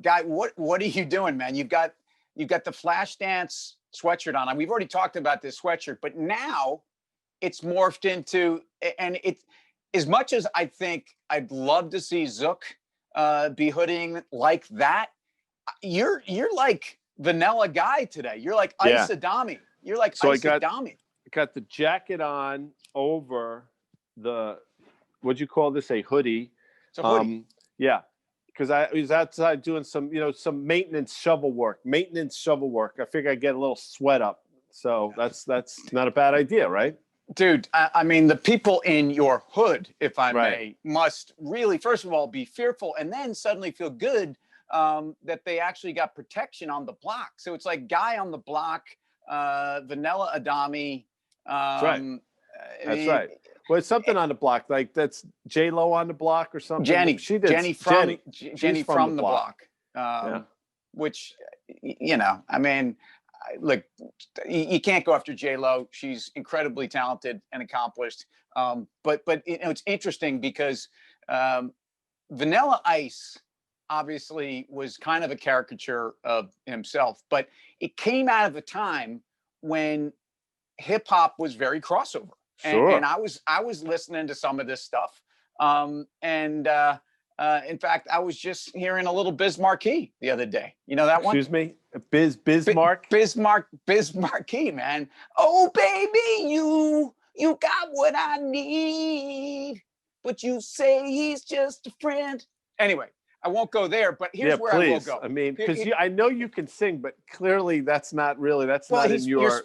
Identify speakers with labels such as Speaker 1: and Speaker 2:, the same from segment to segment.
Speaker 1: Guy, what are you doing, man? You've got the Flashdance sweatshirt on. We've already talked about this sweatshirt, but now it's morphed into, and it, as much as I think I'd love to see Zook be hooding like that, you're like vanilla guy today. You're like Ice Adami. You're like
Speaker 2: so
Speaker 1: Ice Adami.
Speaker 2: I got the jacket on over the, what'd you call this? A hoodie.
Speaker 1: It's a hoodie.
Speaker 2: Yeah. Because I was outside doing some maintenance shovel work. I figure I'd get a little sweat up. So that's not a bad idea, right?
Speaker 1: Dude, I mean, the people in your hood, if I may, must really, first of all, be fearful and then suddenly feel good that they actually got protection on the block. So it's like guy on the block, vanilla Adami.
Speaker 2: That's right. That's right. Well, it's something on the block, like that's J-Lo on the block or something.
Speaker 1: Jenny from the block.
Speaker 2: Yeah.
Speaker 1: Which, I mean, look, you can't go after J-Lo. She's incredibly talented and accomplished. But it's interesting because Vanilla Ice obviously was kind of a caricature of himself, but it came out of a time when hip hop was very crossover.
Speaker 2: Sure.
Speaker 1: And I was listening to some of this stuff. In fact, I was just hearing a little Biz Markie the other day. You know that one?
Speaker 2: Excuse me? Bismarck?
Speaker 1: Biz Markie, man. Oh, baby, you got what I need, but you say he's just a friend. Anyway, I won't go there, but here's where I will go.
Speaker 2: I mean, because I know you can sing, but clearly that's not in your...
Speaker 1: You're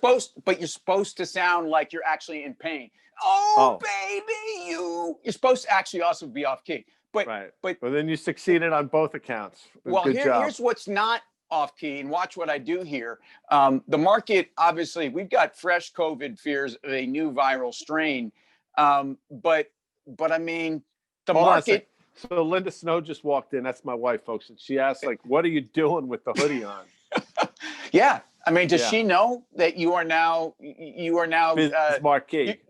Speaker 1: supposed to sound like you're actually in pain. Oh. Baby, you're supposed to actually also be off key. But
Speaker 2: then you succeeded on both accounts.
Speaker 1: Well, here's what's not off key, and watch what I do here. The market, obviously, we've got fresh COVID fears of a new viral strain. But I mean, the market...
Speaker 2: So Linda Snow just walked in. That's my wife, folks. And she asked, like, what are you doing with the hoodie on?
Speaker 1: Yeah. I mean, does she know that you are now
Speaker 2: Biz Markie?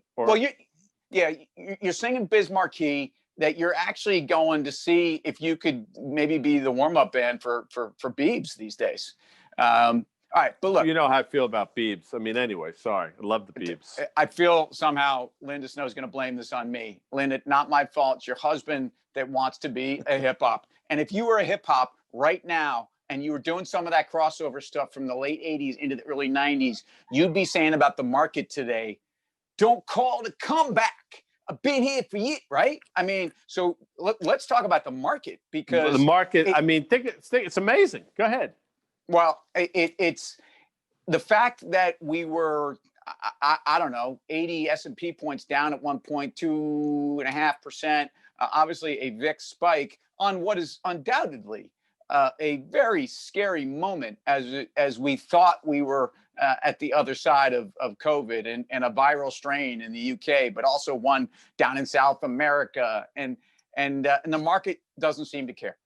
Speaker 1: You're singing Biz Markie, that you're actually going to see if you could maybe be the warm-up band for Biebs these days. All right, but look.
Speaker 2: You know how I feel about Biebs. I mean, anyway, sorry. I love the Biebs.
Speaker 1: I feel somehow Linda Snow is going to blame this on me. Linda, not my fault. It's your husband that wants to be a hip-hop. And if you were a hip-hop right now and you were doing some of that crossover stuff from the late 80s into the early 90s, you'd be saying about the market today, don't call to come back. I've been here for you, right? I mean, so let's talk about the market, because...
Speaker 2: The market, it's amazing. Go ahead.
Speaker 1: Well, it's the fact that we were, I don't know, 80 S&P points down at one point, 2.5%, obviously a VIX spike on what is undoubtedly a very scary moment as we thought we were at the other side of COVID and a viral strain in the UK, but also one down in South America. And the market doesn't seem to care.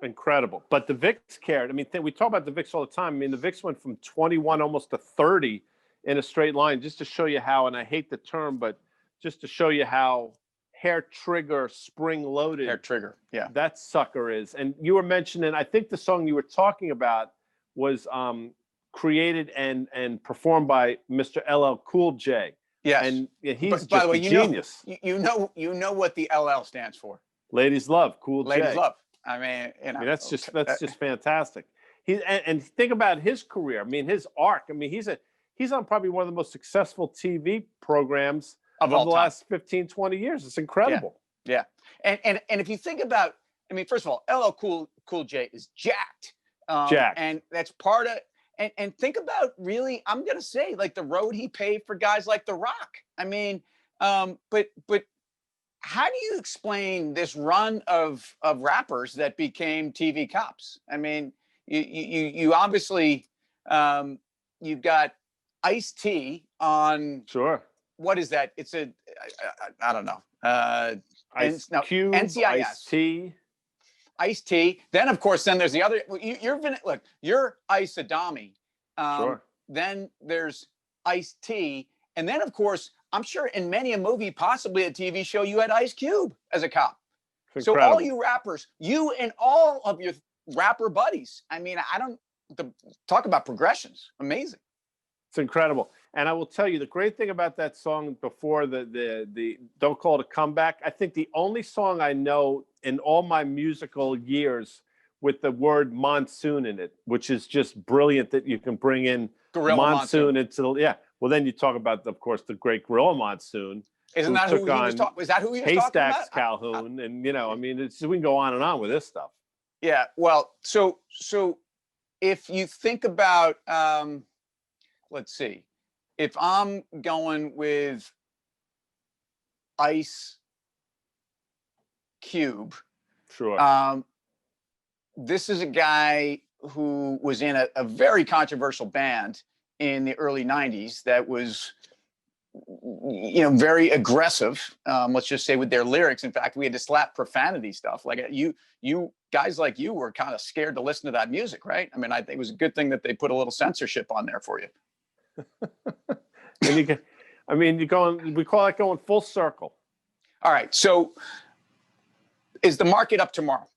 Speaker 2: Incredible. But the VIX cared. I mean, we talk about the VIX all the time. I mean, the VIX went from 21 almost to 30 in a straight line, just to show you how, and I hate the term, but just to show you how hair trigger spring loaded that sucker is. And you were mentioning, I think the song you were talking about was created and performed by Mr. LL Cool J.
Speaker 1: Yes.
Speaker 2: And he's
Speaker 1: by the way,
Speaker 2: a genius.
Speaker 1: You know what the LL stands for.
Speaker 2: Ladies Love, Cool J.
Speaker 1: Ladies Love. I mean,
Speaker 2: that's just fantastic. And think about his career. I mean, his arc. I mean, he's on probably one of the most successful TV programs of the last 15, 20 years. It's incredible.
Speaker 1: Yeah. And if you think about, I mean, first of all, LL Cool J is jacked.
Speaker 2: Jacked.
Speaker 1: And that's part of, and think about really, I'm going to say, like the road he paved for guys like The Rock. I mean, but how do you explain this run of rappers that became TV cops? I mean, you obviously, you've got Ice-T on.
Speaker 2: Sure.
Speaker 1: What is that? It's I don't know.
Speaker 2: Cube,
Speaker 1: NCIS.
Speaker 2: Ice-T.
Speaker 1: Ice-T. Then, of course, there's the other. You're Ice Adami.
Speaker 2: Sure.
Speaker 1: Then there's Ice-T. And then, of course, I'm sure in many a movie, possibly a TV show, you had Ice Cube as a cop. So all you rappers, you and all of your rapper buddies. I mean, I don't talk about progressions. Amazing.
Speaker 2: It's incredible. And I will tell you the great thing about that song before the Don't Call It a Comeback. I think the only song I know in all my musical years with the word monsoon in it, which is just brilliant that you can bring in
Speaker 1: Gorilla Monsoon
Speaker 2: into the, yeah. Well, then you talk about, of course, the great Gorilla Monsoon.
Speaker 1: Isn't that who he was talking? Is that who he was talking about?
Speaker 2: Haystacks Calhoun, and I mean, we can go on and on with this stuff.
Speaker 1: Yeah. Well, so if you think about, let's see, if I'm going with Ice Cube,
Speaker 2: sure.
Speaker 1: This is a guy who was in a very controversial band in the early 90s that was, very aggressive, let's just say, with their lyrics. In fact, we had to slap profanity stuff. Like you guys like you were kind of scared to listen to that music, right? I mean, I think it was a good thing that they put a little censorship on there for you.
Speaker 2: And we call that going full circle.
Speaker 1: All right. So is the market up tomorrow?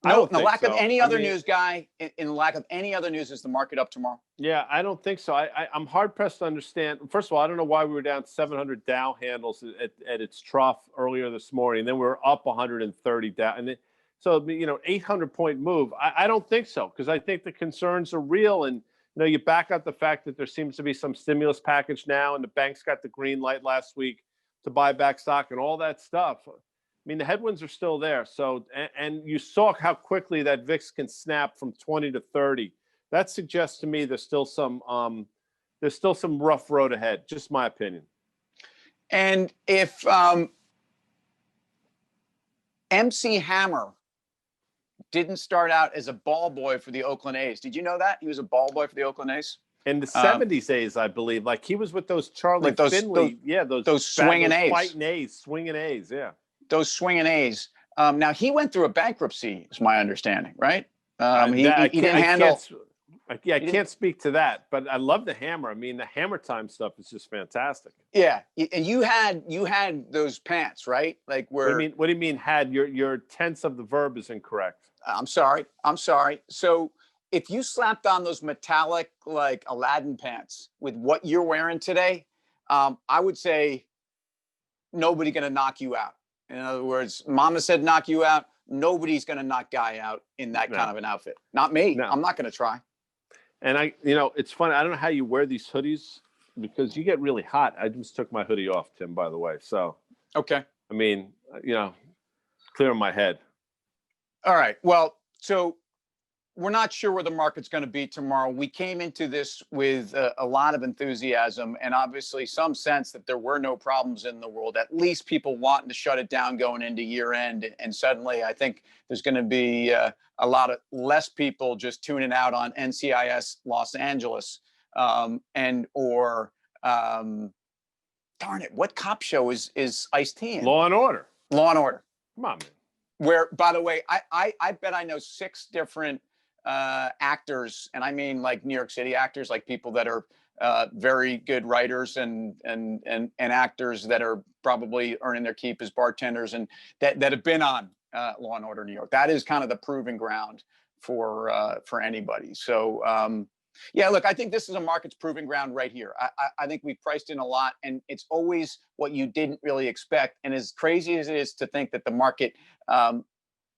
Speaker 1: No, in the lack of any other news, Guy, in the lack of any other news, is the market up tomorrow?
Speaker 2: Yeah, I don't think so. I'm hard pressed to understand. First of all, I don't know why we were down 700 Dow handles at its trough earlier this morning. Then we were up 130 Dow. And so, 800-point move. I don't think so, because I think the concerns are real. And, you back up the fact that there seems to be some stimulus package now, and the banks got the green light last week to buy back stock and all that stuff. I mean, the headwinds are still there. So, and you saw how quickly that VIX can snap from 20 to 30. That suggests to me there's still some rough road ahead. Just my opinion.
Speaker 1: And if MC Hammer didn't start out as a ball boy for the Oakland A's, did you know that he was a ball boy for the Oakland A's?
Speaker 2: In the 70s A's, I believe, like he was with those Charlie Finley, those
Speaker 1: swinging A's,
Speaker 2: swinging A's, yeah.
Speaker 1: Those swinging A's. Now he went through a bankruptcy, is my understanding, right? He didn't handle.
Speaker 2: I can't speak to that, but I love the Hammer. I mean, the Hammer Time stuff is just fantastic.
Speaker 1: Yeah, and you had those pants, right? Like where?
Speaker 2: What do you mean had? Your tense of the verb is incorrect.
Speaker 1: I'm sorry. So if you slapped on those metallic like Aladdin pants with what you're wearing today, I would say nobody gonna knock you out. In other words, Mama said knock you out. Nobody's going to knock Guy out in that kind of an outfit. Not me. No. I'm not going to try.
Speaker 2: And it's funny. I don't know how you wear these hoodies because you get really hot. I just took my hoodie off, Tim, by the way. So,
Speaker 1: okay.
Speaker 2: I mean, clear my head.
Speaker 1: All right. Well, so we're not sure where the market's going to be tomorrow. We came into this with a lot of enthusiasm and obviously some sense that there were no problems in the world, at least people wanting to shut it down going into year end. And suddenly I think there's going to be a lot of less people just tuning out on NCIS Los Angeles darn it, what cop show is Ice-T in?
Speaker 2: Law and Order.
Speaker 1: Law and Order.
Speaker 2: Come on, man.
Speaker 1: Where, by the way, I bet I know 6 different actors, and I mean like New York City actors, like people that are very good writers and actors that are probably earning their keep as bartenders and that have been on Law and Order New York. That is kind of the proving ground for anybody. So yeah, look, I think this is a market's proving ground right here. I think we priced in a lot, and it's always what you didn't really expect. And as crazy as it is to think that the market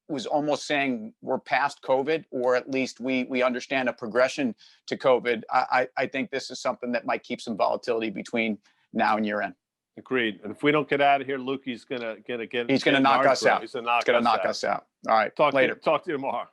Speaker 1: was almost saying we're past COVID, or at least we understand a progression to COVID, I think this is something that might keep some volatility between now and year end.
Speaker 2: Agreed. And if we don't get out of here, Lukey's gonna get.
Speaker 1: He's gonna knock us out.
Speaker 2: He's gonna knock us out.
Speaker 1: All right.
Speaker 2: Talk
Speaker 1: later.
Speaker 2: Talk to you tomorrow.